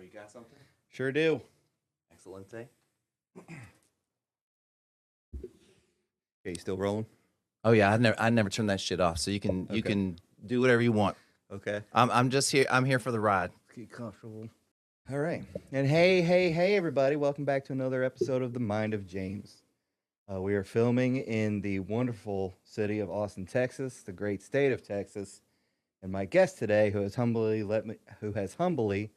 You got something? Sure do. Excelente. Okay, you still rolling? Oh yeah, I never turn that shit off. So you can do whatever you want. Okay. I'm just here. I'm here for the ride. Get comfortable. All right. And hey, everybody. Welcome back to another episode of The Mind of James. We are filming in the wonderful city of Austin, Texas, the great state of Texas. And my guest today, who has humbly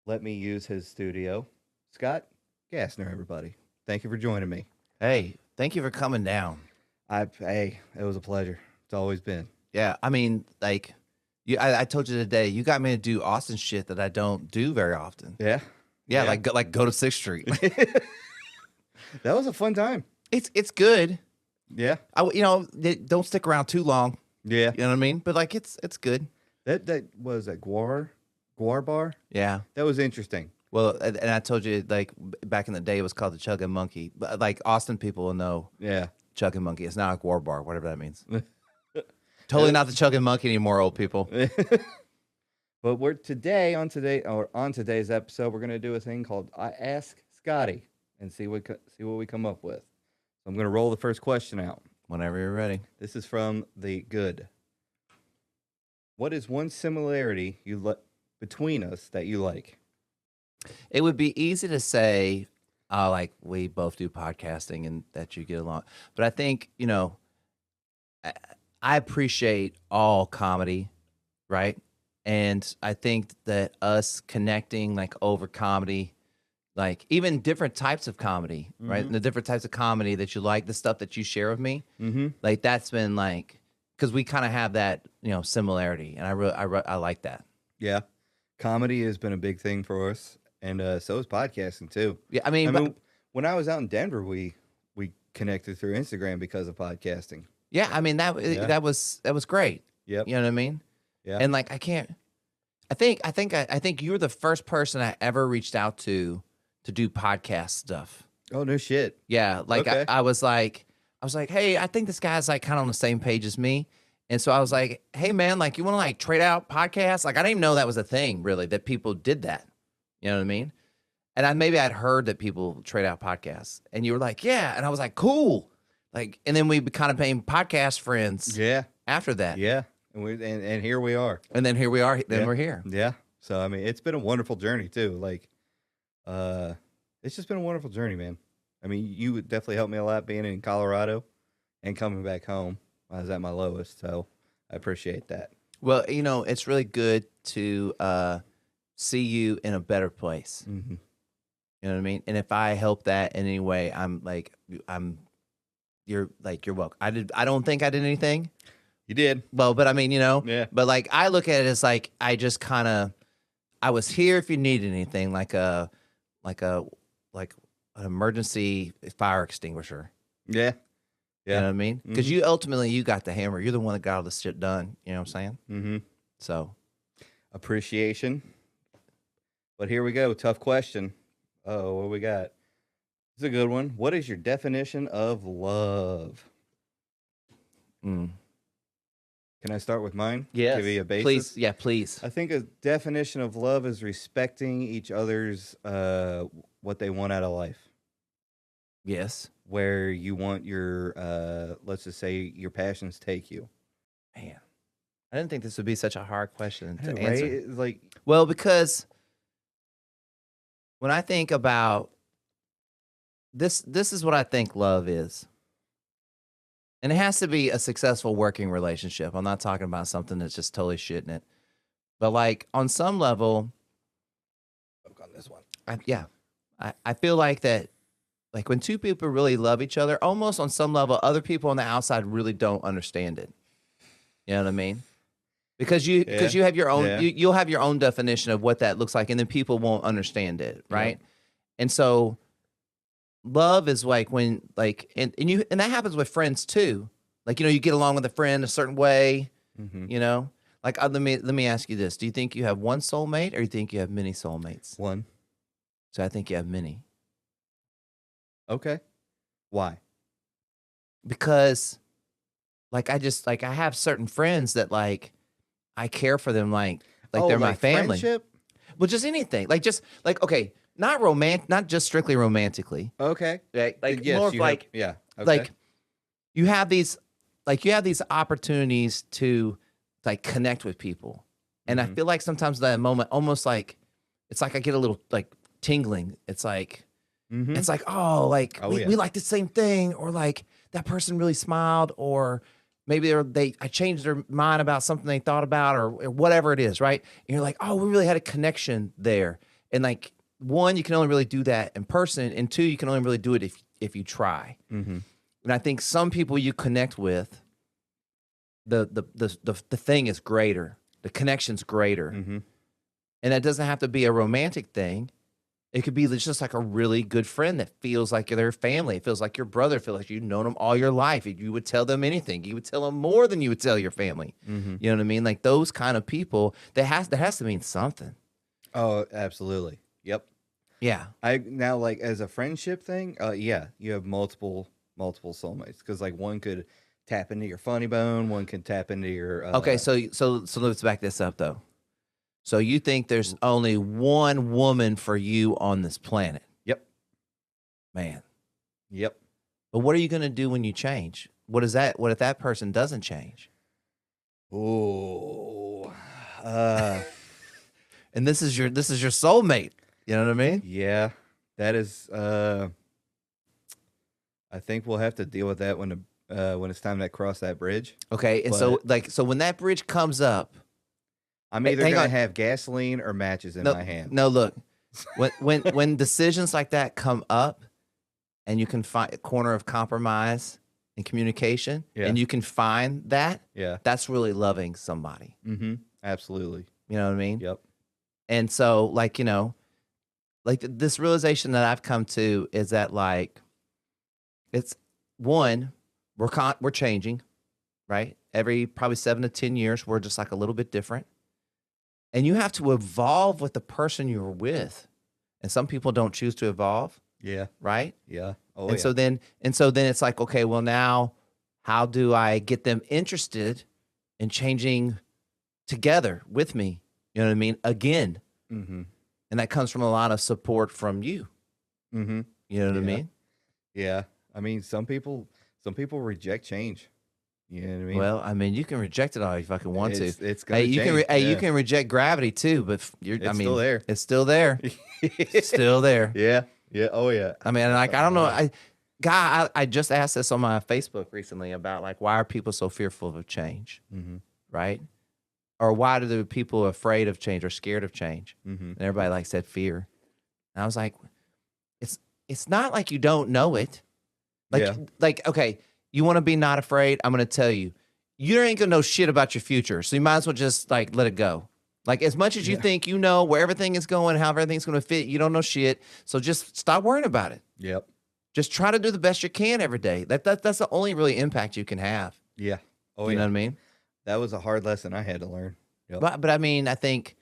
let me use his studio, Scott Gassner, everybody. Thank you for joining me. Hey, thank you for coming down. Hey, it was a pleasure. It's always been. Yeah, I mean, like, I told you today, you got me to do Austin shit that I don't do very often. Yeah. Yeah. Like go to 6th Street. That was a fun time. It's good. Yeah. Don't stick around too long. Yeah. You know what I mean? But like, it's good. That was a Guar Bar. Yeah. That was interesting. Well, and I told you, like, back in the day, it was called the Chugging Monkey. But like, Austin people will know. Yeah. Chugging Monkey. It's not a Guar Bar, whatever that means. Totally not the Chugging Monkey anymore, old people. But on today's episode, we're gonna do a thing called I Ask Scottie and see what we come up with. So I'm gonna roll the first question out. Whenever you're ready. This is from the good. What is one similarity between us that you like? It would be easy to say, like, we both do podcasting and that you get along. But I think, I appreciate all comedy, right? And I think that us connecting, like, over comedy, like, even different types of comedy, right? Mm-hmm. The different types of comedy that you like, the stuff that you share with me, like, that's been, like, because we kind of have that, similarity. And I like that. Yeah. Comedy has been a big thing for us. And so is podcasting, too. Yeah, I mean, when I was out in Denver, we connected through Instagram because of podcasting. Yeah, I mean that was great. Yep. You know what I mean? Yeah. And like I think you were the first person I ever reached out to do podcast stuff. Oh, no shit. Yeah, like Okay. I was like, hey, I think this guy's like kind of on the same page as me. And so I was like, hey man, like you want to like trade out podcasts? Like I didn't even know that was a thing really, that people did that. You know what I mean? And I'd heard that people trade out podcasts. And you were like, yeah. And I was like, cool. Like, and then we kind of became podcast friends. Yeah. After that. Yeah. And here we are. And then here we are. Then Yeah. we're here. Yeah. So, I mean, it's been a wonderful journey, too. Like, it's just been a wonderful journey, man. I mean, you would definitely help me a lot being in Colorado and coming back home. I was at my lowest, so I appreciate that. Well, it's really good to see you in a better place. Mm-hmm. You know what I mean? And if I help that in any way, you're welcome. I don't think I did anything. You did. Well, but I mean, Yeah. But like I look at it as like I just kind of I was here if you needed anything, like an emergency fire extinguisher. Yeah. You know what I mean? Because you got the hammer. You're the one that got all this shit done. You know what I'm saying? Mm-hmm. So Appreciation. But here we go. Tough question. Oh, what we got? It's a good one. What is your definition of love? Can I start with mine? yes, Give you a basis? please, yeah, please. I think a definition of love is respecting each other's what they want out of life. Yes, Where you want your let's just say your passions take you. man. I didn't think this would be such a hard question to Right? answer. It's like Well, because when I think about this is what I think love is. And it has to be a successful working relationship. I'm not talking about something that's just totally shitting it. But like on some level, on this one. I feel like that, like when two people really love each other, almost on some level, other people on the outside really don't understand it. You know what I mean? Because you have your own, you'll have your own definition of what that looks like, and then people won't understand it, right? Yeah. And so love is like when like and that happens with friends too. Like you get along with a friend a certain way. Like let me ask you this: do you think you have one soulmate, or you think you have many soulmates? One. So I think you have many. Okay. Why? Because like I have certain friends that like I care for them like they're my family. Friendship? Well, just anything. Okay, not just strictly romantically. Okay. Right? Like Yes, more of like yeah. Okay. like you have these opportunities to like connect with people. And I feel like sometimes that moment almost like it's like I get a little like tingling. It's like oh, like we like the same thing, or like that person really smiled, or maybe I changed their mind about something they thought about, or whatever it is, right? And you're like, oh, we really had a connection there. And like, one, you can only really do that in person, and two, you can only really do it if you try. And I think some people you connect with, the thing is greater, the connection's greater, and that doesn't have to be a romantic thing. It could be just like a really good friend that feels like their family. It feels like your brother. It feels like you've known them all your life. You would tell them anything. You would tell them more than you would tell your family. You know what I mean? Like those kind of people, there has to mean something. Oh, absolutely. Yep. Yeah. Now like as a friendship thing, yeah, you have multiple soulmates, because like one could tap into your funny bone, one can tap into your. Okay, so let's back this up though. So you think there's only one woman for you on this planet? Yep. Man. Yep. But what are you going to do when you change? What if that person doesn't change? Oh. And this is your soulmate. You know what I mean? Yeah. That is. I think we'll have to deal with that when it's time to cross that bridge. Okay, and so when that bridge comes up, I'm either going to have gasoline or matches in my hand. No, look. When decisions like that come up and you can find a corner of compromise and communication, and you can find that, that's really loving somebody. Absolutely. You know what I mean? Yep. And so, like, you know, like this realization that I've come to is that, like, it's one, we're changing, right? Every probably 7 to 10 years, we're just like a little bit different. And you have to evolve with the person you're with. And some people don't choose to evolve. Yeah. Right? Yeah. So then it's like, okay, well now how do I get them interested in changing together with me? You know what I mean? Again. And that comes from a lot of support from you. You know what I mean? Yeah. I mean, some people reject change. You know what I mean? Well, I mean, you can reject it all you fucking want to. It's gonna change. You can reject gravity too, but still there. It's still there. It's still there. Yeah. Yeah. Oh yeah. I mean, like, I don't know. I just asked this on my Facebook recently about like, why are people so fearful of change? Right? Or why do the people afraid of change or scared of change? And everybody like said fear. And I was like, it's not like you don't know it. Like, okay, you want to be not afraid? I'm going to tell you, you ain't going to know shit about your future. So you might as well just like let it go. Like as much as you think you know where everything is going, how everything's going to fit, you don't know shit. So just stop worrying about it. Yep. Just try to do the best you can every day. That's the only really impact you can have. Yeah. Oh, you know what I mean? That was a hard lesson I had to learn. Yep. But I mean, I think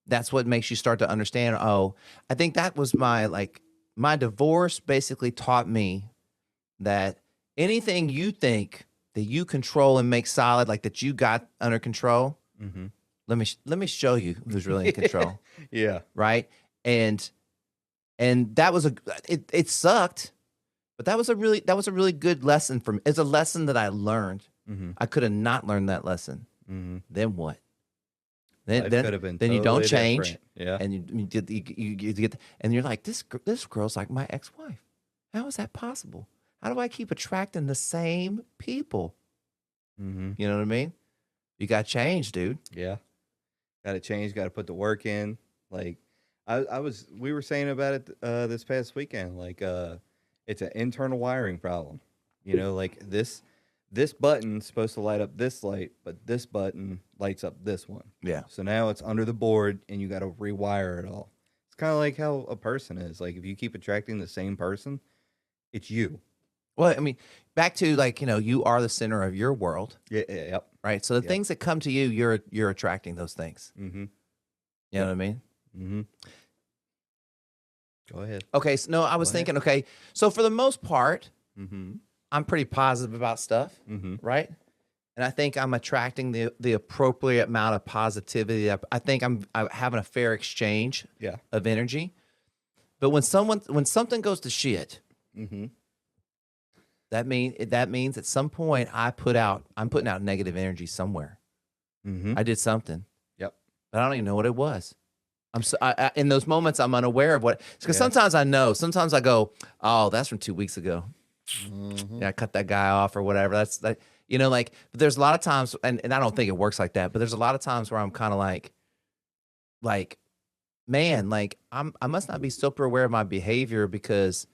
that's what makes you start to understand. Oh, I think that was my divorce basically taught me that anything you think that you control and make solid, like that you got under control, let me show you who's really in control. Yeah. Right. And that was it sucked, but that was a really good lesson for me. It's a lesson that I learned. I could have not learned that lesson. Then what? Then totally you don't change. Yeah. And you get, and you're like, this girl's like my ex-wife. How is that possible? How do I keep attracting the same people? You know what I mean? You got to change, dude. Yeah. Got to change. Got to put the work in. Like we were saying about it this past weekend. Like it's an internal wiring problem. You know, like this button's supposed to light up this light, but this button lights up this one. Yeah. So now it's under the board, and you got to rewire it all. It's kind of like how a person is. Like if you keep attracting the same person, it's you. Well, I mean, back to like, you know, you are the center of your world. Yeah. Yep. Right. So the things that come to you, you're attracting those things. You know what I mean? Go ahead. Okay. So no, I was thinking, okay, so for the most part, I'm pretty positive about stuff. Right. and I think I'm attracting the appropriate amount of positivity. I think I'm having a fair exchange Yeah. of energy. But when something goes to shit, Mm-hmm. that means at some point I'm putting out negative energy somewhere. Mm-hmm. I did something, Yep. but I don't even know what it was. In those moments I'm unaware of what, because Yeah. sometimes I know. Sometimes I go, oh, that's from 2 weeks ago. Mm-hmm. Yeah, I cut that guy off or whatever. That's that. Like, but there's a lot of times, and I don't think it works like that. But there's a lot of times where I'm kind of like, man, like I must not be super aware of my behavior because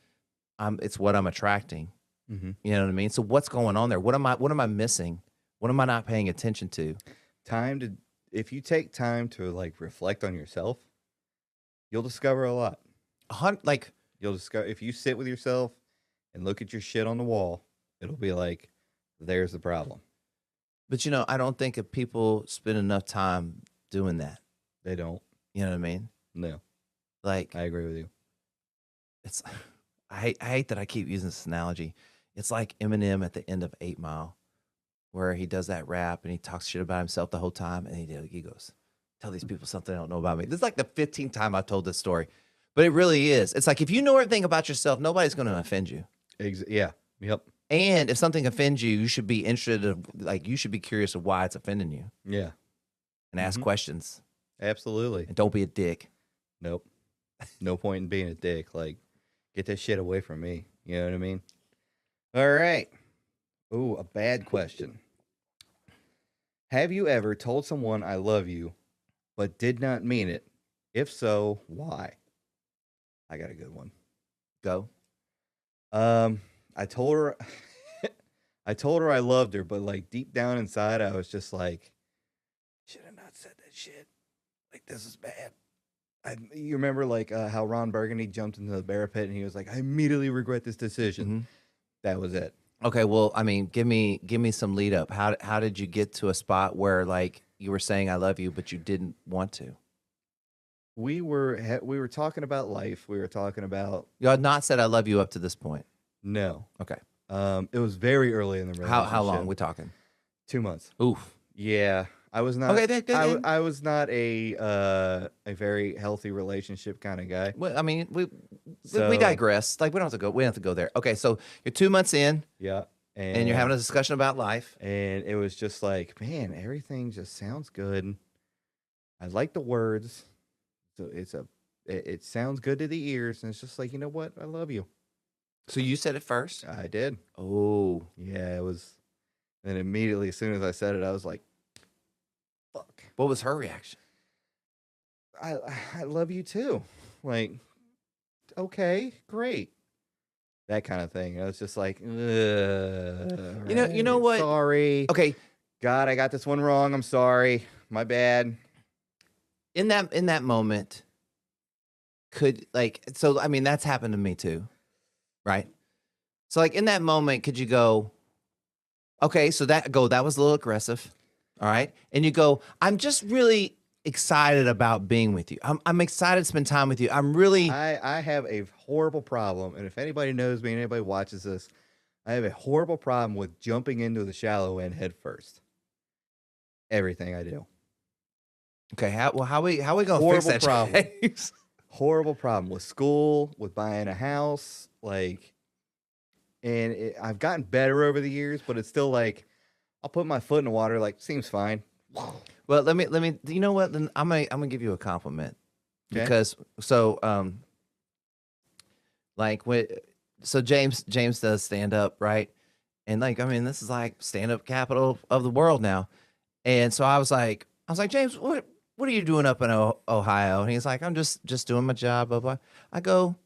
it's what I'm attracting. Mm-hmm. You know what I mean? So what's going on there? What am I missing? What am I not paying attention to? If you take time to like reflect on yourself, you'll discover a lot. Like, You'll discover if you sit with yourself and look at your shit on the wall, it'll be like, there's the problem. but I don't think if people spend enough time doing that. They don't. You know what I mean? No, Like, I agree with you. it's I hate that I keep using this analogy. It's like Eminem at the end of 8 Mile, where he does that rap and he talks shit about himself the whole time, and he goes, "Tell these people something they don't know about me." This is like the 15th time I've told this story, but it really is. It's like if you know everything about yourself, nobody's going to offend you. Yeah. Yep. And if something offends you, you should be interested. You should be curious of why it's offending you, Yeah. and ask questions. Absolutely. And don't be a dick. Nope. No point in being a dick. Like, get that shit away from me. You know what I mean? All right. Ooh, a bad question. Have you ever told someone I love you, but did not mean it? If so, why? I got a good one. Go. I told her, I told her I loved her, but like deep down inside, I was just like, should have not said that shit. Like, this is bad. You remember like how Ron Burgundy jumped into the bear pit and he was like, I immediately regret this decision. Mm-hmm. That was it. Okay, well, I mean, give me some lead up. How did you get to a spot where like you were saying I love you, but you didn't want to? We were talking about life. We were talking about You had not said I love you up to this point. no. Okay. It was very early in the relationship. How long we talking? 2 months. Oof. Yeah, I was not. Okay, then. I was not a very healthy relationship kind of guy. Well, I mean, we So- digress. Like we don't have to go. We don't have to go there. Okay, so you're 2 months in, Yeah, and you're having a discussion about life. and it was just like, man, everything just sounds good. I like the words. So it sounds good to the ears, and it's just like, you know what? I love you. So you said it first. I did. Oh, Yeah, it was. And immediately, as soon as I said it, I was like, fuck. what was her reaction? I love you too. Like, okay, great. That kind of thing. I was just like, You know what? Sorry. Okay, God, I got this one wrong. I'm sorry. My bad. in that moment, I mean, that's happened to me too, right? So like in that moment, could you go, okay, so that was a little aggressive, all right? And you go, I'm just really excited about being with you. I'm excited to spend time with you. I'm really I have a horrible problem, and if anybody knows me and anybody watches this, I have a horrible problem with jumping into the shallow end head first. Everything I do. okay. How we gonna Horrible fix that? problem. James? Horrible problem with school, with buying a house, like, and I've gotten better over the years, but it's still like, I'll put my foot in the water, like, seems fine. Well, let me. You know what? Then I'm gonna give you a compliment, Okay. because James does stand up, right? And like, I mean, this is like stand up capital of the world now. And so I was like, James, what are you doing up in Ohio? And he's like, I'm just doing my job, blah blah. I go,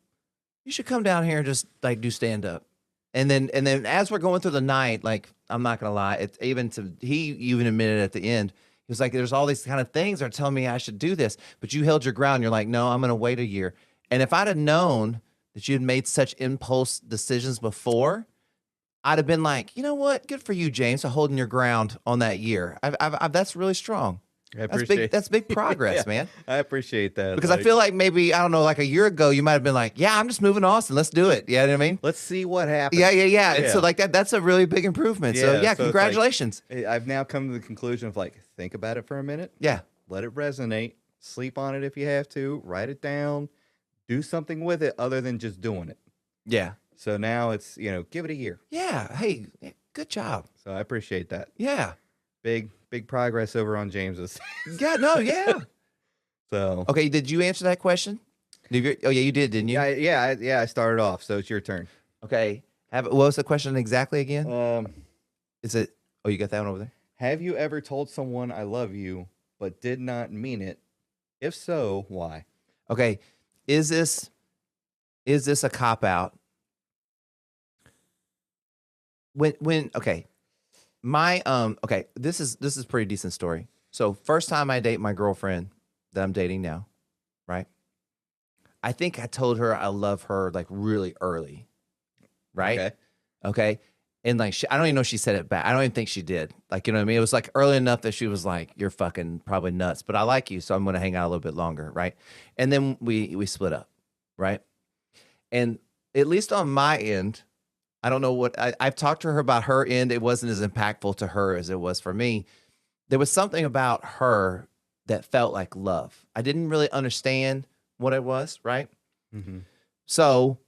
you should come down here and just like do stand up. And then as we're going through the night, like, I'm not gonna lie, he even admitted at the end, he was like, there's all these kind of things that are telling me I should do this, but you held your ground. You're like, no, I'm gonna wait a year. And if I'd have known that you had made such impulse decisions before, I'd have been like, you know what? Good for you, James, for holding your ground on that year. That's really strong. I appreciate. That's big progress, Yeah, man. I appreciate that Because I feel like maybe, I don't know, like a year ago, you might have been like, yeah, I'm just moving to Austin. Let's do it. You know what I mean? let's see what happens. Yeah. And so like that's a really big improvement. So Yeah, yeah, so it's like- congratulations. I've now come to the conclusion of like, think about it for a minute. Yeah. Let it resonate. Sleep on it if you have to. Write it down. Do something with it other than just doing it. Yeah. So now it's, give it a year. Yeah. Hey, good job. So I appreciate that. Yeah. Big progress over on James's. Yeah. No, yeah. So Okay. Did you answer that question? Oh, yeah, you did, didn't you? I started off. So it's your turn. Okay. What was the question exactly again? Is it, oh, you got that one over there? Have you ever told someone I love you but did not mean it? If so, why? Okay. Is this a cop out? Okay. Okay, this is a pretty decent story. So first time I date my girlfriend that I'm dating now, right? I think I told her I love her like really early. Right? Okay. And like I don't even know if she said it back. I don't even think she did. Like, you know what I mean? It was like early enough that she was like, you're fucking probably nuts, but I like you, so I'm gonna hang out a little bit longer, right? And then we split up, right? And at least on my end, I don't know what I've talked to her about her end. It wasn't as impactful to her as it was for me. There was something about her that felt like love. I didn't really understand what it was, right? Mm-hmm. So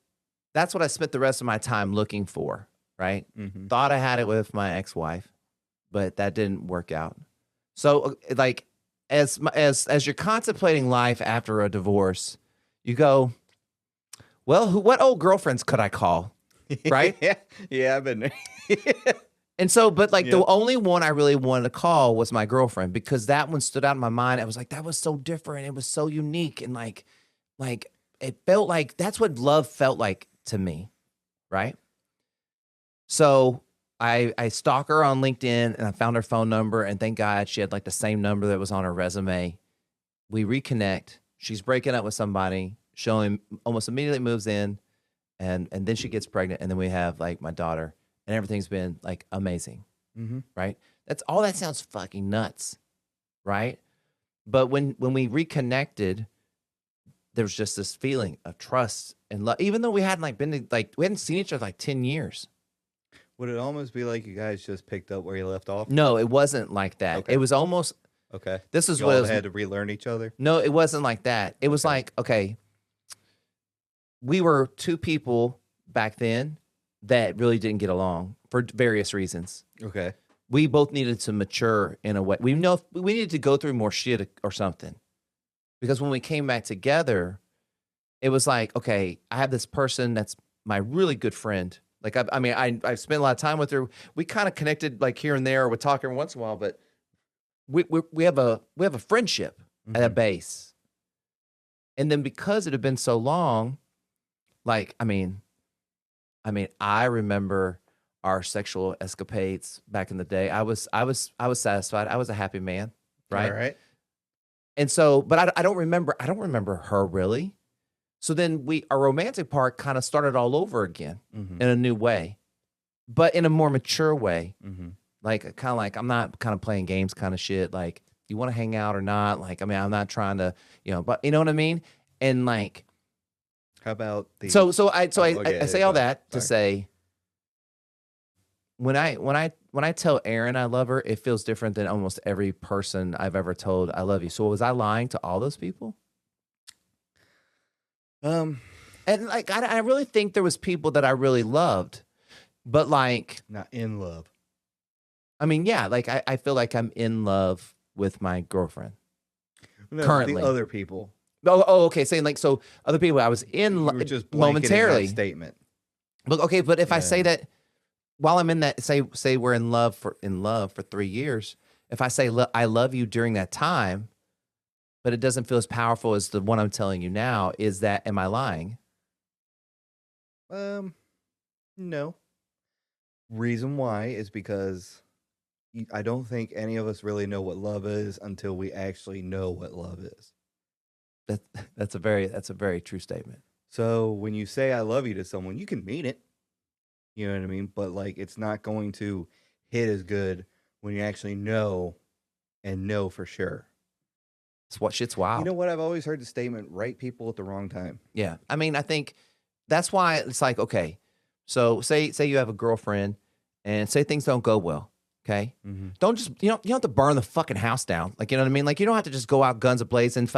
that's what I spent the rest of my time looking for, right? Mm-hmm. Thought I had it with my ex-wife, but that didn't work out. So like as you're contemplating life after a divorce, you go, well, what old girlfriends could I call? Right? Yeah, I've been there. And so, but like the Yep. only one I really wanted to call was my girlfriend because that one stood out in my mind. I was like, that was so different. It was so unique. And like it felt like that's what love felt like to me. Right. So I stalk her on LinkedIn and I found her phone number, and thank God she had like the same number that was on her resume. We reconnect. She's breaking up with somebody, showing almost immediately moves in, and then she gets pregnant, and then we have like my daughter, and everything's been like amazing. Mm-hmm. Right? That's all. That sounds fucking nuts, right? But when we reconnected, there was just this feeling of trust and love, even though we hadn't we hadn't seen each other like 10 years. Would it almost be like you guys just picked up where you left off? No, it wasn't like that. Okay. It was almost, Okay. this is You what it all was, had to relearn each other? no, it wasn't like that. It was Okay. like, okay, we were two people back then that really didn't get along for various reasons. Okay. We both needed to mature in a way. We know we needed to go through more shit or something. Because when we came back together, it was like, okay, I have this person that's my really good friend. Like, I've spent a lot of time with her. We kind of connected like here and there. We'd talk every once in a while, but we have a friendship at a base. And then because it had been so long, like, I I remember our sexual escapades back in the day. I was satisfied. I was a happy man, right? All right. And so, but I don't remember her really. So then our romantic part kind of started all over again Mm-hmm. in a new way, but in a more mature way. Mm-hmm. Like kind of like, I'm not kind of playing games kind of shit. Like, you want to hang out or not? Like, I'm not trying to, but you know what I mean? And like, How about the so I okay, say go all ahead. that to say, when I tell Erin I love her, it feels different than almost every person I've ever told I love you. So was I lying to all those people? And like, I really think there was people that I really loved, but like, not in love. yeah, like I feel like I'm in love with my girlfriend. No, Currently. the other people. Oh, okay. Saying like, so other people, I was in You were just blanketing momentarily. that statement. But okay, but if I say Yeah. that while I'm in that, say we're in love for 3 years, if I say I love you during that time, but it doesn't feel as powerful as the one I'm telling you now, am I lying? No. Reason why is because I don't think any of us really know what love is until we actually know what love is. That's a very true statement. So when you say I love you to someone, you can mean it. You know what I mean? But like, it's not going to hit as good when you actually know and know for sure. Shit's wild. You know what? I've always heard the statement, right people at the wrong time. Yeah. I mean, I think that's why it's like, okay, so say you have a girlfriend and say things don't go well. Okay. Mm-hmm. Don't just, you don't have to burn the fucking house down. Like, you know what I mean? Like, you don't have to just go out guns a-blazing.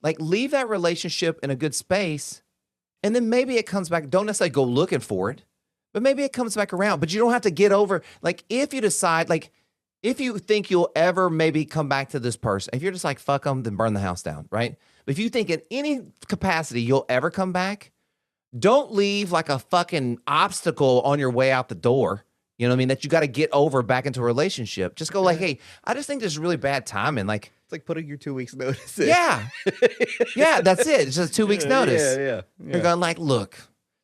Like, leave that relationship in a good space. And then maybe it comes back. Don't necessarily go looking for it, but maybe it comes back around. But you don't have to get over, like, if you decide, like, if you think you'll ever maybe come back to this person, if you're just like, fuck them, then burn the house down, right? But if you think in any capacity you'll ever come back, don't leave like a fucking obstacle on your way out the door. You know what I mean? That you got to get over back into a relationship. Just go like, hey, I just think this is really bad timing. Like, it's like putting your 2 weeks notice in. Yeah. Yeah, that's it. It's just 2 weeks notice. Yeah. You're going like, look,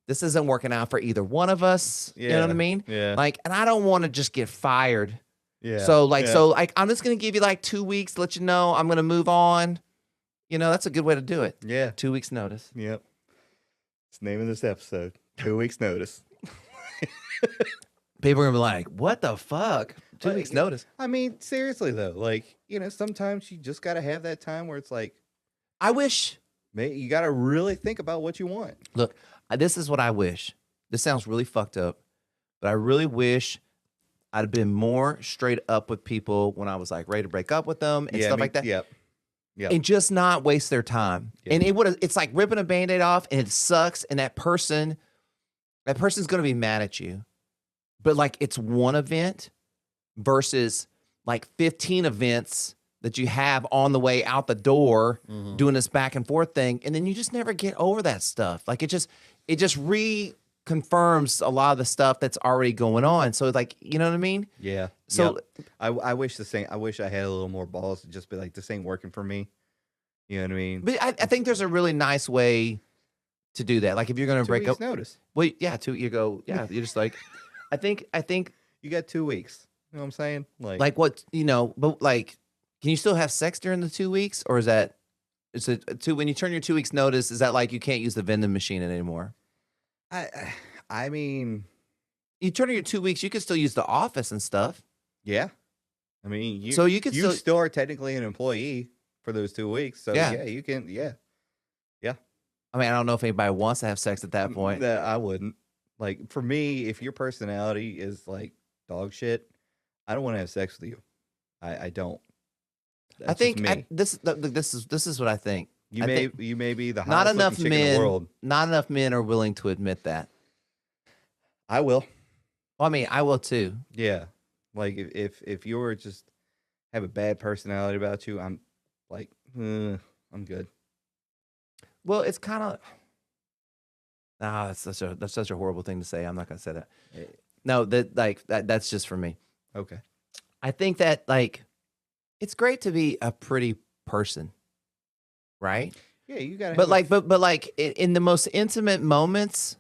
this isn't working out for either one of us. Yeah. You know what I mean? Yeah. Like, and I don't want to just get fired. Yeah. So I'm just going to give you like 2 weeks to let you know I'm going to move on. You know, that's a good way to do it. Yeah. 2 weeks notice. Yep. It's the name of this episode. 2 weeks notice. People are going to be like, what the fuck? 2 weeks notice. I mean, seriously though, like, you know, sometimes you just got to have that time where it's like, I wish. you got to really think about what you want. Look, this is what I wish. This sounds really fucked up, but I really wish I'd have been more straight up with people when I was like ready to break up with them and stuff like that. Yep. And just not waste their time. Yep. And it's like ripping a Band-Aid off and it sucks. And that person's going to be mad at you. But like it's one event versus like 15 events that you have on the way out the door doing this back and forth thing. And then you just never get over that stuff. Like it just reconfirms a lot of the stuff that's already going on. So like, you know what I mean? Yeah. So I wish I wish I had a little more balls to just be like, this ain't working for me. You know what I mean? But I think there's a really nice way to do that. Like if you're going to break up, notice. well, yeah, you're just like, I think You got 2 weeks. You know what I'm saying? like what, you know, but like, can you still have sex during the 2 weeks, or is it when you turn your 2 weeks notice? Is that like you can't use the vending machine anymore? I mean, You turn your 2 weeks, you can still use the office and stuff. yeah. I mean, you still are technically an employee for those 2 weeks. So yeah, you can. Yeah. I mean, I don't know if anybody wants to have sex at that point. I wouldn't. Like for me, if your personality is like dog shit, I don't want to have sex with you. I don't. I think this is what I think. You may be the not hottest enough looking chick in the world. Not enough men are willing to admit that. I will. Well, I mean, I will too. Yeah, like if you're just have a bad personality about you, I'm like, I'm good. Well, it's kind of. No, that's such a horrible thing to say. I'm not gonna say that. No, that's just for me. Okay. I think that like it's great to be a pretty person, right? Yeah, you gotta. But like in the most intimate moments,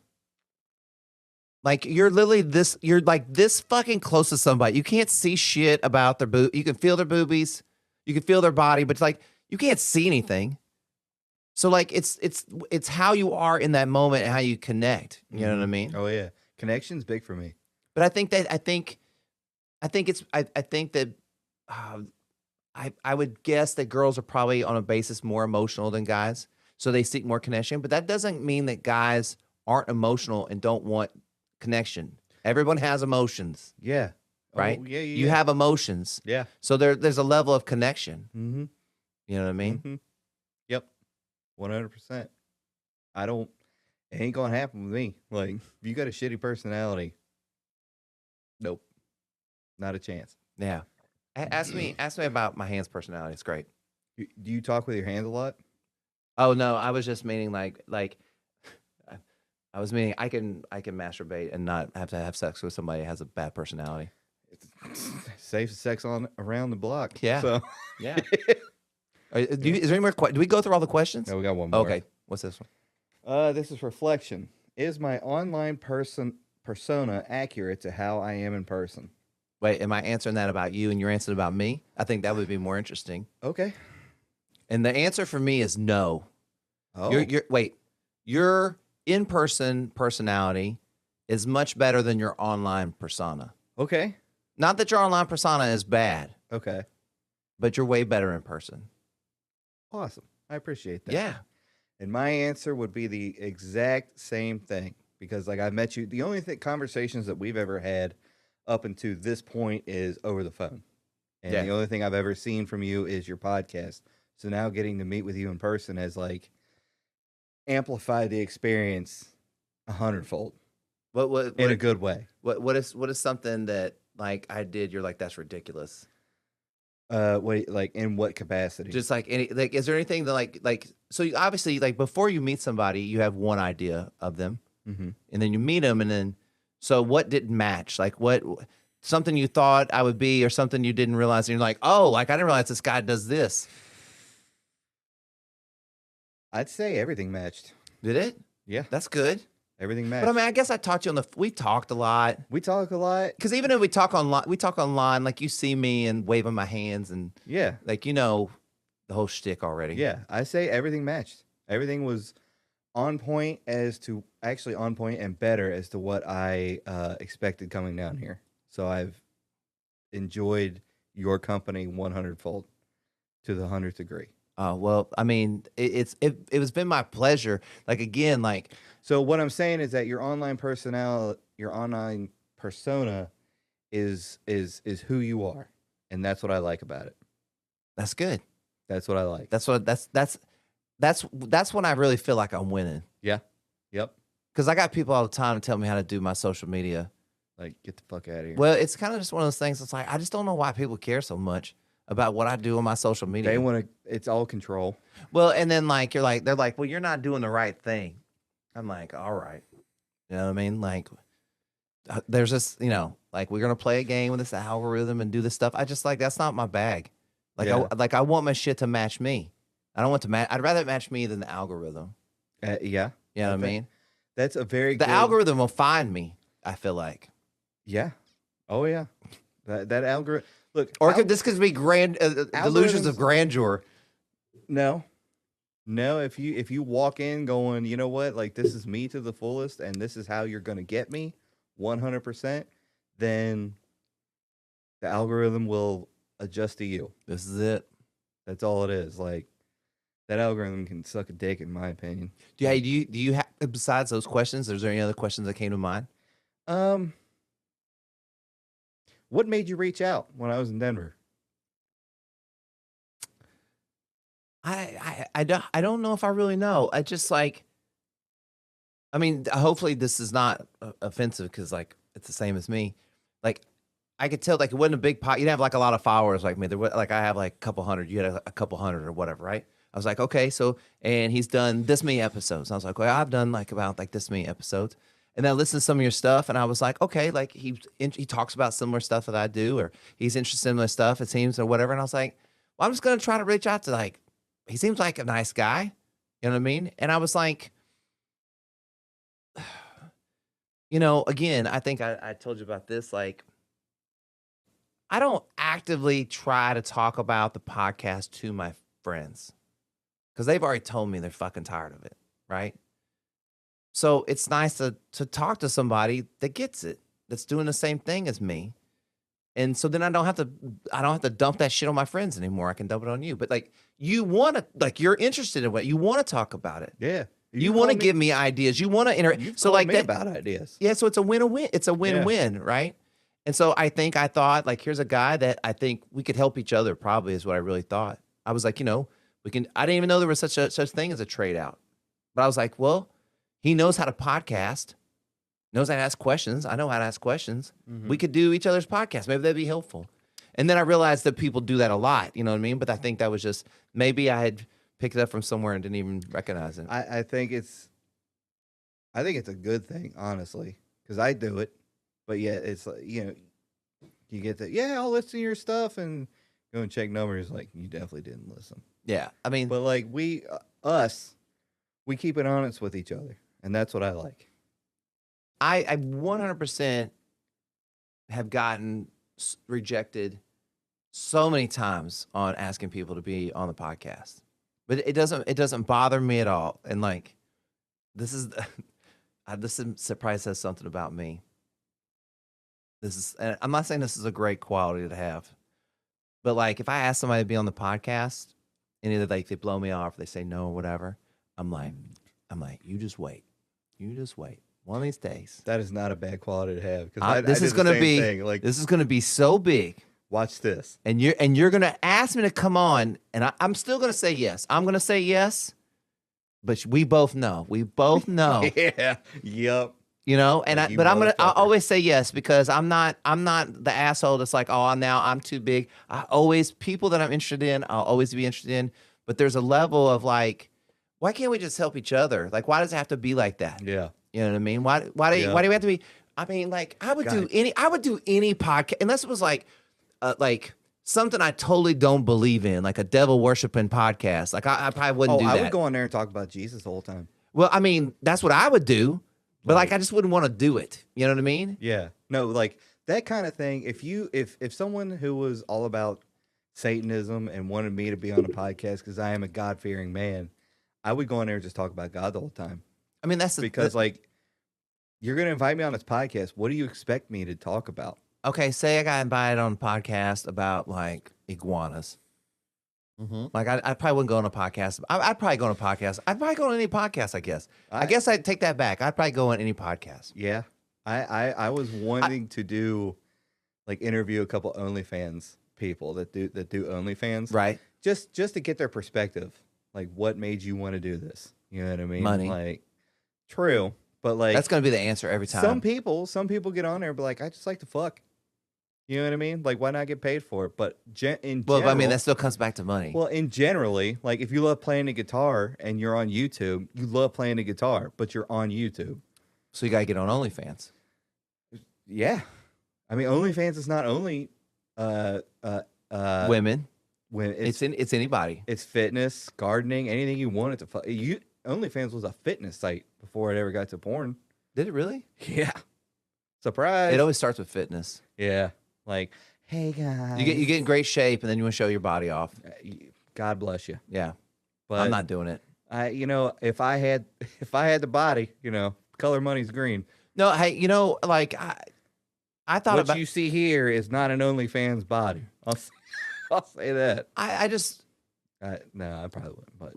like you're like this fucking close to somebody. You can't see shit about their boob. You can feel their boobies, you can feel their body, but it's like you can't see anything. So like it's how you are in that moment and how you connect. You know what I mean? Oh yeah, connection's big for me. But I think that I would guess that girls are probably on a basis more emotional than guys, so they seek more connection. But that doesn't mean that guys aren't emotional and don't want connection. Everyone has emotions. Yeah. Right. Oh, yeah. You have emotions. Yeah. So there's a level of connection. Mm-hmm. You know what I mean? Mm-hmm. Yep. 100%. It ain't gonna happen with me. Like, if you got a shitty personality, nope, not a chance. Yeah. Ask me about my hands personality. It's great. Do you talk with your hands a lot? Oh no, I was just meaning like I was meaning I can masturbate and not have to have sex with somebody who has a bad personality. Safe sex on around the block. Yeah. So yeah. Is there any more? Do we go through all the questions? No, we got one more. Okay. What's this one? This is reflection. Is my online persona accurate to how I am in person? Wait, am I answering that about you and you're answering about me? I think that would be more interesting. Okay. And the answer for me is no. Oh. Your in-person personality is much better than your online persona. Okay. Not that your online persona is bad, Okay. but you're way better in person. Awesome. I appreciate that. Yeah. And my answer would be the exact same thing because, like, I met you. The only conversations that we've ever had up until this point is over the phone. And Yeah. the only thing I've ever seen from you is your podcast. So now getting to meet with you in person has, like, amplified the experience 100-fold in a good way. What is something that like I did? You're like, that's ridiculous. Wait, like in what capacity? Just like any, like, is there anything that like, so you, obviously, like before you meet somebody, you have one idea of them, and then you meet them, and then, so what didn't match? Like what, something you thought I would be, or something you didn't realize, and you're like, oh, like I didn't realize this guy does this. I'd say everything matched. Did it? Yeah, That's good. everything matched. But I mean, I guess I taught you on we talked a lot. We talk a lot. Because even if we talk online, like you see me and waving my hands and Yeah, like, you know, the whole shtick already. yeah. I say everything matched. Everything was on point actually on point and better as to what I expected coming down here. So I've enjoyed your company 100-fold to the 100th degree. Well, I mean, it has been my pleasure. Like again, like So what I'm saying is that your online persona is who you are, and that's what I like about it. that's good. That's what I like. That's when I really feel like I'm winning. Yeah. Yep. Because I got people all the time to tell me how to do my social media. Like, get the fuck out of here. Well, it's kind of just one of those things. It's like I just don't know why people care so much about what I do on my social media. They want to. It's all control. Well, and then like they're like, well, you're not doing the right thing. I'm like, all right, you know what I mean? Like, there's this, you know, like we're gonna play a game with this algorithm and do this stuff. I just like that's not my bag. Like, Yeah. I want my shit to match me. I don't want to match. I'd rather it match me than the algorithm. Yeah. You know what I Okay. mean? That's a very The good. algorithm will find me. I feel like, Yeah. Oh yeah. That algorithm. Look. or this could be delusions Algorithms- of grandeur. No. No. If you walk in going, you know what, like this is me to the fullest, and this is how you're gonna get me, 100%, then the algorithm will adjust to you. This is it. That's all it is. Like that algorithm can suck a dick, in my opinion. Yeah. Do you have, besides those questions? Is there any other questions that came to mind? What made you reach out when I was in Denver? I don't know if I really know. I just like, I mean, hopefully this is not offensive because like it's the same as me. Like I could tell like it wasn't a big pot. You didn't have like a lot of followers like me. There was like I have like a couple hundred. You had a couple hundred or whatever, right? I was like, okay, so and he's done this many episodes. I was like, well, I've done like about like this many episodes. And then I listened to some of your stuff, and I was like, okay, like he talks about similar stuff that I do, or he's interested in my stuff, it seems, or whatever. And I was like, well, I'm just gonna try to reach out to like, he seems like a nice guy, you know what I mean? And I was like, you know, again, I think I told you about this. Like, I don't actively try to talk about the podcast to my friends because they've already told me they're fucking tired of it, right? So it's nice to talk to somebody that gets it, that's doing the same thing as me. And so then I don't have to dump that shit on my friends anymore. I can dump it on you. But like you want to, like you're interested in what you want to talk about it. Yeah. You want to give me ideas. You want to interact. So like me that about ideas. Yeah. So it's a win-win. It's a win-win, right? And so I thought like, here's a guy that I think we could help each other. Probably is what I really thought. I was like, you know, I didn't even know there was such thing as a trade out. But I was like, well, he knows how to podcast. Knows how to ask questions. I know how to ask questions. Mm-hmm. We could do each other's podcasts. Maybe that'd be helpful. And then I realized that people do that a lot. You know what I mean? But I think that was just maybe I had picked it up from somewhere and didn't even recognize it. I think it's a good thing, honestly, because I do it. But yeah, it's like, you know, you get that. Yeah, I'll listen to your stuff and go and check numbers. Like you definitely didn't listen. Yeah, I mean, But like we keep it honest with each other, and that's what I like. I 100% have gotten rejected so many times on asking people to be on the podcast, but it doesn't bother me at all. And like, this probably says something about me. And I'm not saying this is a great quality to have, but like, if I ask somebody to be on the podcast and either like they blow me off, or they say no or whatever, I'm like, you just wait. One of these days. That is not a bad quality to have. Because This is gonna be so big. Watch this. And you're gonna ask me to come on, and I'm still gonna say yes. I'm gonna say yes, but we both know. Yeah. Yep. You know, and I'll always say yes because I'm not the asshole that's like, oh, I'm too big. People that I'm interested in, I'll always be interested in. But there's a level of like, why can't we just help each other? Like, why does it have to be like that? Yeah. You know what I mean? Why do we have to be? I mean, like, I would do any podcast unless it was like something I totally don't believe in, like a devil worshiping podcast. Like I probably wouldn't do that. I would go on there and talk about Jesus the whole time. Well, I mean, that's what I would do, but like I just wouldn't want to do it. You know what I mean? Yeah. No, like that kind of thing. If someone who was all about Satanism and wanted me to be on a podcast because I am a God-fearing man, I would go on there and just talk about God the whole time. I mean, because you're going to invite me on this podcast. What do you expect me to talk about? Okay, say I got invited on a podcast about like iguanas. Mm-hmm. Like I probably wouldn't go on a podcast. I'd probably go on a podcast. I'd probably go on any podcast. I guess. I guess I'd take that back. I'd probably go on any podcast. Yeah, I was wanting to do like interview a couple OnlyFans people that do OnlyFans, right? Just to get their perspective. Like, what made you want to do this? You know what I mean? Money. Like, true. But like that's gonna be the answer every time. Some people get on there and be like, I just like to fuck. You know what I mean? Like, why not get paid for it? But well, I mean, that still comes back to money. Well, generally, like if you love playing the guitar and you're on YouTube, you love playing the guitar, but you're on YouTube. So you gotta get on OnlyFans. Yeah, I mean, OnlyFans is not only women. When it's anybody. It's fitness, gardening, anything you want it to. OnlyFans was a fitness site before it ever got to porn. Did it really? Yeah. Surprise. It always starts with fitness. Yeah. Like, hey guys. You get in great shape and then you want to show your body off. God bless you. Yeah. But I'm not doing it. If I had the body, color money's green. No, hey, like I thought what you see here is not an OnlyFans body. I'll say that. No, I probably wouldn't, but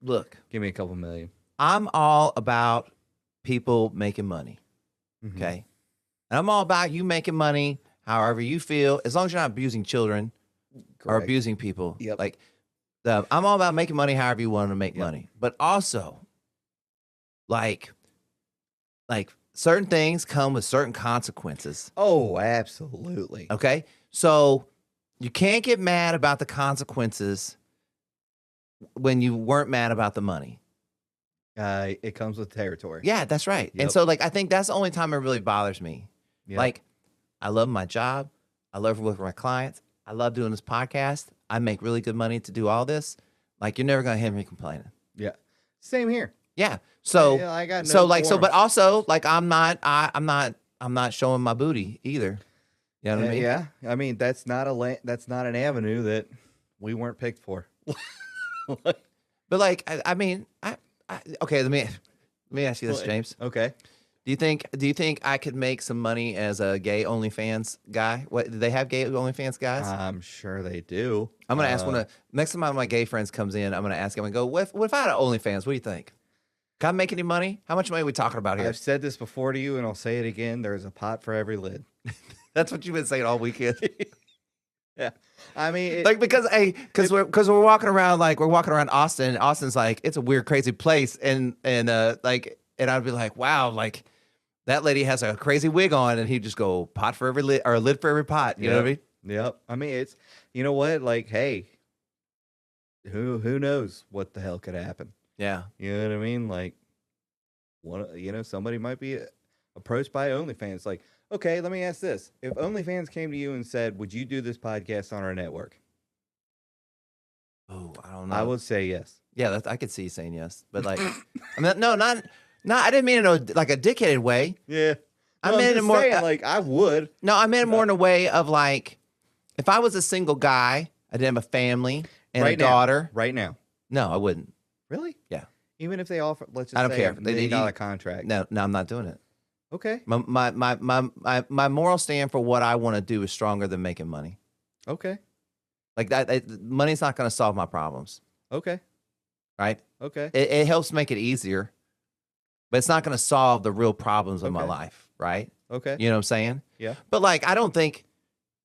look, give me a couple million. I'm all about people making money. Mm-hmm. Okay. And I'm all about you making money however you feel, as long as you're not abusing children or abusing people. Yep. Like I'm all about making money however you want to make money. But also like certain things come with certain consequences. Oh, absolutely. Okay. So you can't get mad about the consequences when you weren't mad about the money. It comes with territory. Yeah, that's right. Yep. And so, like, I think that's the only time it really bothers me. Yep. Like, I love my job. I love working with my clients. I love doing this podcast. I make really good money to do all this. Like, you're never gonna hear me complaining. Yeah, same here. Yeah. So, I got no but also, like, I'm not showing my booty either. You know what I mean? Yeah. I mean, that's not an avenue that we weren't picked for. But like, I mean, okay. Let me ask you this, James. Okay. Do you think I could make some money as a gay OnlyFans guy? What do they have gay OnlyFans guys? I'm sure they do. I'm gonna ask next time one of my gay friends comes in. I'm gonna ask him and go, what if I had an OnlyFans? What do you think? Can I make any money? How much money are we talking about here? I've said this before to you, and I'll say it again. There's a pot for every lid. That's what you've been saying all weekend. Yeah, I mean, because we're walking around Austin. And Austin's like, it's a weird, crazy place, and I'd be like, wow, like that lady has a crazy wig on, and he'd just go pot for every lid or a lid for every pot. You know what I mean? Yep. I mean, it's what, like, hey, who knows what the hell could happen? Yeah. You know what I mean? Like, somebody might be approached by OnlyFans. Like, okay, let me ask this. If OnlyFans came to you and said, would you do this podcast on our network? Oh, I don't know. I would say yes. Yeah, I could see you saying yes. But like, I mean, no, I didn't mean it in like a dickheaded way. Yeah. I meant it more like I would. No, I meant it more in a way of like, if I was a single guy, I didn't have a family and a daughter. Right now. No, I wouldn't. Really? Yeah. Even if they offer, let's just I don't say care. $1 million contract. No, I'm not doing it. Okay. My moral stand for what I want to do is stronger than making money. Okay. Like money's not going to solve my problems, Okay. right? Okay. It helps make it easier, but it's not going to solve the real problems of my Okay. life, right? Okay. You know what I'm saying? Yeah. But like, I don't think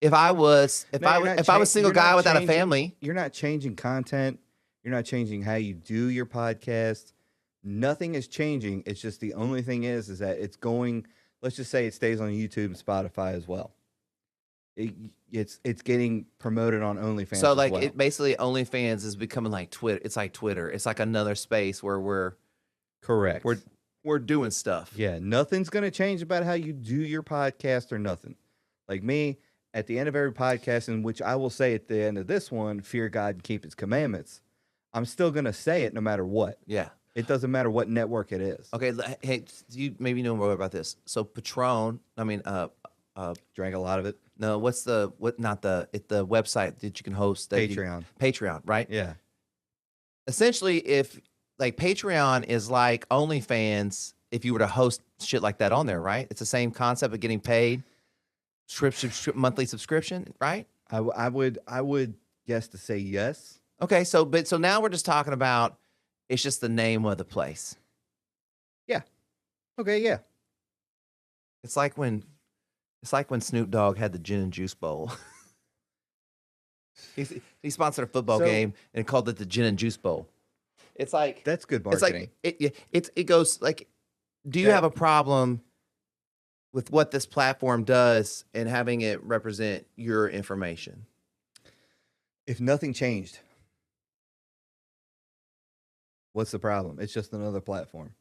if I was a single guy without a family, you're not changing content. You're not changing how you do your podcast. Nothing is changing. It's just the only thing is that it's going. Let's just say it stays on YouTube and Spotify as well. It's getting promoted on OnlyFans. so as like well. it basically OnlyFans is becoming like Twitter. It's like Twitter. It's like another space where Correct. we're doing stuff. Yeah, nothing's going to change about how you do your podcast or nothing. Like me, at the end of every podcast, in which I will say at the end of this one, fear God and keep his commandments, I'm still going to say it no matter what. Yeah. It doesn't matter what network it is. Okay. Hey, you maybe know more about this. So Patron, Drank a lot of it. no, the website that you can host that Patreon, right? Yeah. Essentially, if like Patreon is like OnlyFans, if you were to host shit like that on there, right? It's the same concept of getting paid, monthly subscription, right? I would guess to say yes. Okay, so now we're just talking about it's just the name of the place. Yeah. Okay, yeah. It's like when Snoop Dogg had the gin and juice bowl. he sponsored a football game and called it the gin and juice bowl. It's like that's good marketing. It's like it goes like, do you have a problem with what this platform does and having it represent your information? If nothing changed, what's the problem? It's just another platform.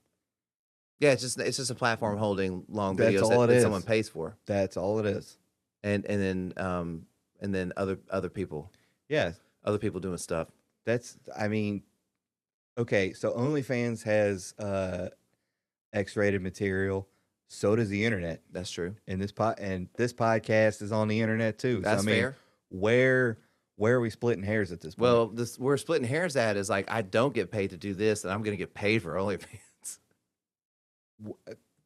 Yeah, it's just a platform holding long That's videos all that it someone is. pays for, That's all it is. and then other people, Yeah, other people doing stuff. I mean, okay, so OnlyFans has X-rated material. So does the internet. That's true. And this podcast is on the internet too. That's fair. Where are we splitting hairs at this point? Well, we're splitting hairs at is like I don't get paid to do this, and I'm going to get paid for OnlyFans.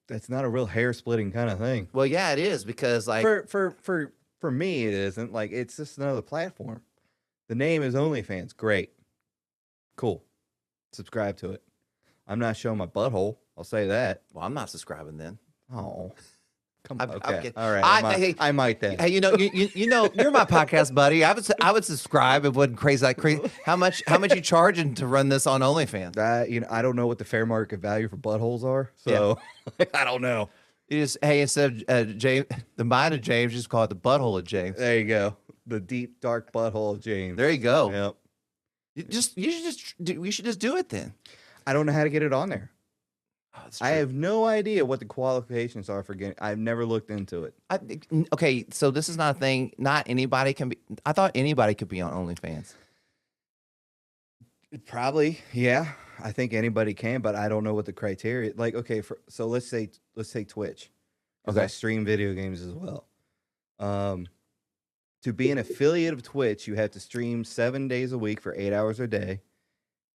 That's not a real hair splitting kind of thing. Well, yeah, it is because like for me, it isn't. Like it's just another platform. The name is OnlyFans. Great, cool. Subscribe to it. I'm not showing my butthole. I'll say that. well, I'm not subscribing then. Oh, come I'm on. Okay, kidding. all right. I might then. Hey, you know, you're my podcast buddy. I would subscribe. It wasn't crazy like crazy. How much you charging to run this on OnlyFans? I don't know what the fair market value for buttholes are, so I don't know. You just instead of James, the mind of James, just call it the butthole of James. There you go. The deep dark butthole of James. There you go. Yep. We should just do it then. I don't know how to get it on there. Oh, I have no idea what the qualifications are for getting. I've never looked into it. Okay, so this is not a thing. Not anybody can be. I thought anybody could be on OnlyFans. Probably, yeah. I think anybody can, but I don't know what the criteria. Like, okay, so let's say Twitch. Okay, I stream video games as well. To be an affiliate of Twitch, you have to stream 7 days a week for 8 hours a day,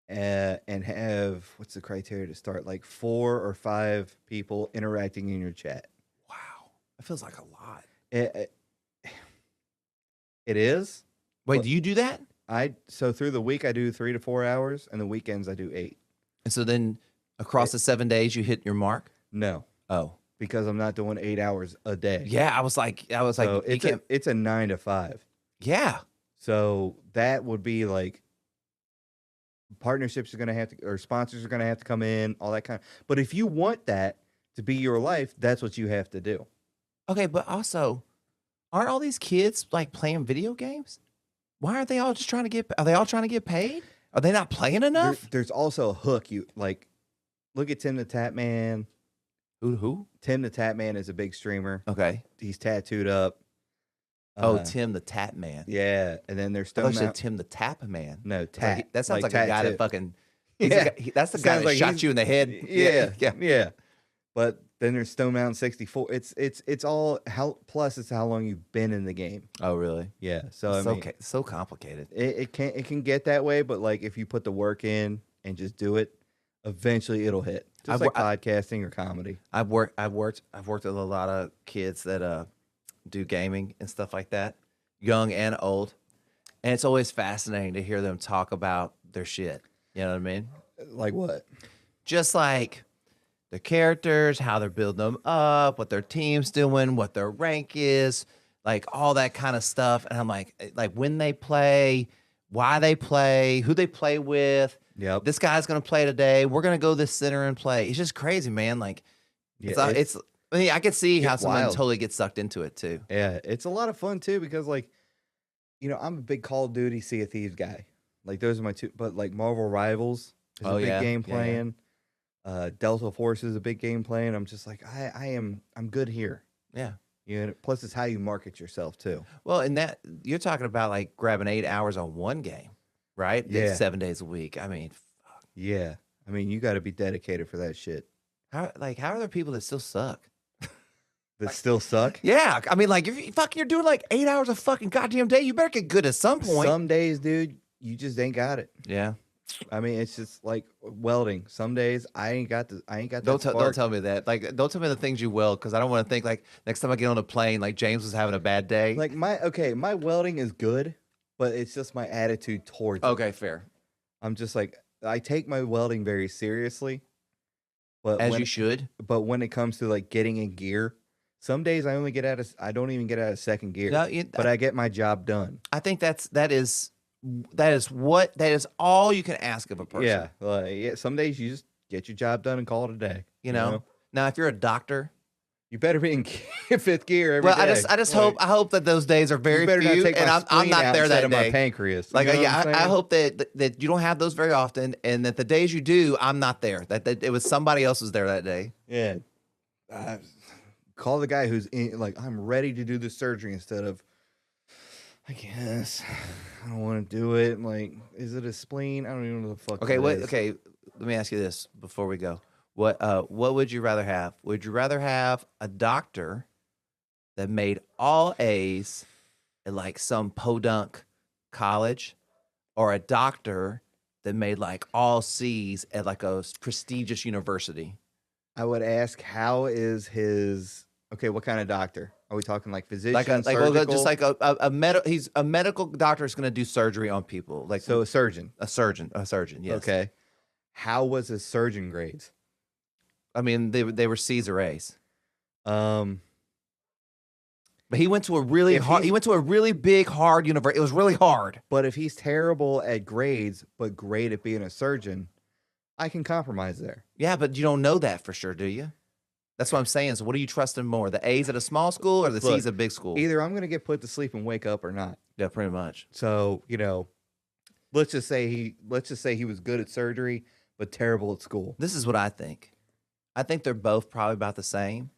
and have what's the criteria to start? Like 4 or 5 people interacting in your chat. Wow, that feels like a lot. It is. Wait, do you do that? So through the week I do 3 to 4 hours, and the weekends I do 8. And so then across the 7 days you hit your mark? No. Oh. Because I'm not doing 8 hours a day. Yeah, I was like, So it's a 9 to 5. Yeah. So that would be like partnerships are going to have to, or sponsors are going to have to come in, all that kind of. But if you want that to be your life, that's what you have to do. Okay, but also, aren't all these kids like playing video games? Why aren't they all just trying to get? Are they all trying to get paid? Are they not playing enough? There's also a hook. You like, look at Tim the Tap Man. Who? Tim the Tap Man is a big streamer. Okay. He's tattooed up. Tim the Tap Man. Yeah, and then there's I said Tim the Tap Man. No, Tap. That sounds like a guy that fucking. Yeah, that's the guy that shot you in the head. Yeah. But then there's Stone Mountain 64. It's all plus it's how long you've been in the game. Oh, really? Yeah. So I mean, so complicated. It can get that way, but like if you put the work in and just do it, eventually it'll hit. Just like podcasting or comedy. I've worked with a lot of kids that do gaming and stuff like that, young and old. And it's always fascinating to hear them talk about their shit. You know what I mean? Like what? Just like their characters, how they're building them up, what their team's doing, what their rank is, like all that kind of stuff. And I'm like when they play, why they play, who they play with. Yep. This guy's gonna play today. We're gonna go this center and play. It's just crazy, man. Like, Yeah, it's. I mean, I could see how someone wild. totally gets sucked into it too. Yeah, it's a lot of fun too because like, I'm a big Call of Duty, Sea of Thieves guy. Like those are my two. But like Marvel Rivals is a big game playing. Delta Force is a big game playing. I'm just like I'm good here. Yeah. Plus it's how you market yourself too. Well, and that you're talking about like grabbing 8 hours on one game, right? Yeah. 7 days a week. I mean, fuck. Yeah. I mean, you got to be dedicated for that shit. How are there people that still suck? That still suck? Yeah. I mean, like if you're doing like 8 hours a fucking goddamn day, you better get good at some point. Some days, dude, you just ain't got it. Yeah. I mean, it's just like welding. Some days I ain't got that. Don't tell me that. Like, don't tell me the things you weld, because I don't want to think like next time I get on a plane, like James was having a bad day. Like my welding is good, but it's just my attitude towards it. Okay, fair. I'm just like, I take my welding very seriously, but As you should. But when it comes to like getting in gear, some days I don't even get out of second gear. No, but I get my job done. I think that is all you can ask of a person. Yeah. Some days you just get your job done and call it a day. You know? Now, if you're a doctor, you better be in fifth gear every day. I hope that those days are very few, and I'm not there that day. My pancreas. Like, I hope that you don't have those very often, and that the days you do, I'm not there. That it was somebody else was there that day. Yeah. Call the guy who's in, like, I'm ready to do the surgery instead of, I guess I don't want to do it. Like, is it a spleen? I don't even know the fuck. Okay, okay. Let me ask you this before we go. What would you rather have? Would you rather have a doctor that made all A's at like some podunk college, or a doctor that made like all C's at like a prestigious university? I would ask, how is his? Okay, what kind of doctor? Are we talking like physician, well, just like he's a medical doctor is going to do surgery on people. Like, so a surgeon. A surgeon, yes. Okay. How was his surgeon grades? I mean, they were C's or A's. But he went to a really big, hard university. It was really hard. But if he's terrible at grades, but great at being a surgeon, I can compromise there. Yeah, but you don't know that for sure, do you? That's what I'm saying. So what are you trusting more? The A's at a small school or the C's at a big school? Either I'm going to get put to sleep and wake up or not. Yeah, pretty much. So, let's just say he was good at surgery, but terrible at school. This is what I think. I think they're both probably about the same,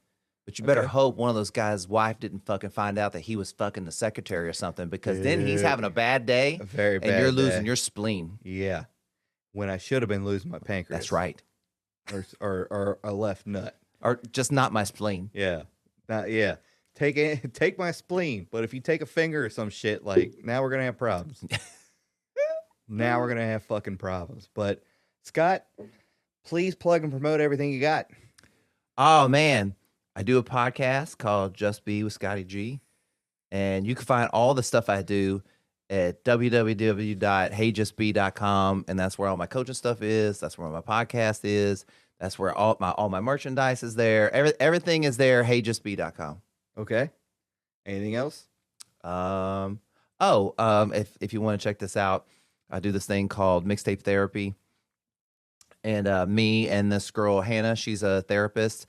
but you better hope one of those guys' wife didn't fucking find out that he was fucking the secretary or something, because then he's having a bad day, and you're losing your spleen. Yeah, when I should have been losing my pancreas. That's right. Or a left nut, or just not my spleen. Yeah, Take my spleen, but if you take a finger or some shit, like, now we're gonna have problems. Now we're gonna have fucking problems. But Scott, please plug and promote everything you got. Oh man, I do a podcast called Just Be with Scottie G, and you can find all the stuff I do at www.heyjustbe.com, and that's where all my coaching stuff is. That's where my podcast is. That's where all my merchandise is there. Everything is there. Heyjustbe.com. Okay. Anything else? If you want to check this out, I do this thing called Mixtape Therapy. And me and this girl, Hannah, she's a therapist.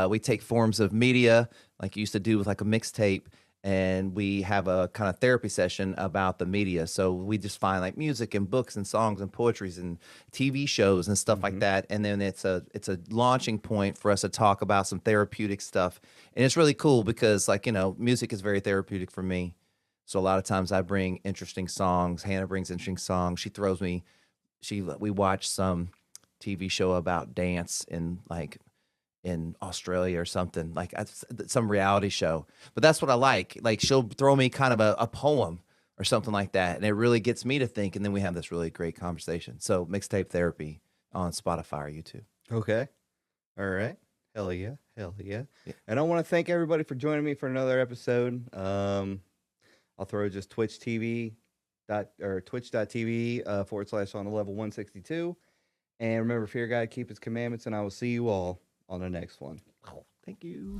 We take forms of media like you used to do with like a mixtape, and we have a kind of therapy session about the media. So we just find like music and books and songs and poetries and TV shows and stuff like that. And then it's a launching point for us to talk about some therapeutic stuff. And it's really cool because, like, music is very therapeutic for me. So a lot of times I bring interesting songs. Hannah brings interesting songs. She throws me, we watch some TV show about dance in Australia or something, like some reality show. But that's what I like. Like, she'll throw me kind of a poem or something like that, and it really gets me to think, and then we have this really great conversation. So Mixtape Therapy on Spotify or YouTube. Okay. All right. Hell yeah. And I want to thank everybody for joining me for another episode. I'll throw just twitch.tv twitch.tv / on the level 162. And remember, fear God, keep his commandments, and I will see you all on the next one. Oh, thank you.